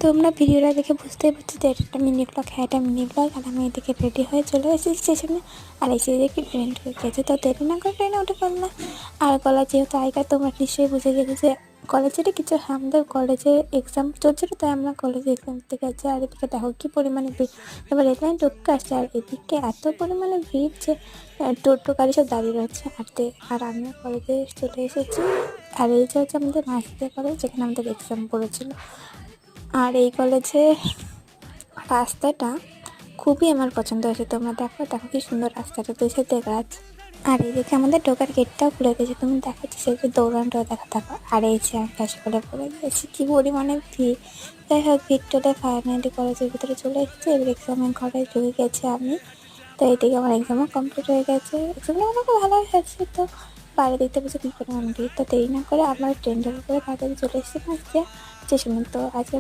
তোমরা ভিডিওটা দেখে বুঝতেই পারছো যে এটা একটা মিনি ব্লগ। হ্যাঁ, এটা মিনি ব্লগ। আর আমি এদিকে রেডি হয়ে চলে এসেছি স্টেশনে। আর এসে দেখি ট্রেন ঢুকে গেছে, তো দেরি না করে ট্রেনে উঠে পড়লাম। আর কলেজ যেহেতু আগেকার তোমরা নিশ্চয়ই বুঝে গেছো যে কলেজেরই কিছু, হ্যাঁ আমাদের কলেজে এক্সাম চলছিল, তাই আমরা কলেজে এক্সাম দিতে গেছি। আর এদিকে দেখো কী পরিমাণে ভিড়, এবার রেল লাইন ঢুকে আসছে। আর এদিকে এত পরিমাণে ভিড় যে টোটো গাড়ি সব দাঁড়িয়ে রয়েছে। আর আমিও কলেজে চলে এসেছি। আর এই যে হচ্ছে আমাদের মাঝদিয়া কলেজ, যেখানে আমাদের এক্সাম পড়েছিল। আর এই কলেজে রাস্তাটা খুবই আমার পছন্দ হয়েছে। তোমরা দেখো দেখো কি সুন্দর রাস্তাটা, দুই সাইডে গাছ। আর এদিকে আমাদের ঢোকার গেটটাও খুলে দিয়েছে, তুমি দেখাচ্ছি সেই যে দৌড়ানটা দেখা থাকো। আর এই যে আমি ফ্যাস করে পড়ে গিয়েছি, কী পরিমাণে ভিড়। যাই হোক, ভিড়টা ফাইনালি কলেজের ভিতরে চলে এসেছে। এবার এক্সামের ঘরে ঢুকে গেছে আমি। তো এইদিকে আমার এক্সামও কমপ্লিট হয়ে গেছে, এক্সামটা আমাকে ভালো হয়েছে। তো বাইরে দেখতে পেয়েছি কী পরিমাণ ভিড়। তো দেরি না করে আমার ট্রেন ধরে করে তাড়াতাড়ি চলে এসেছি স্টেশনে। তো আজকে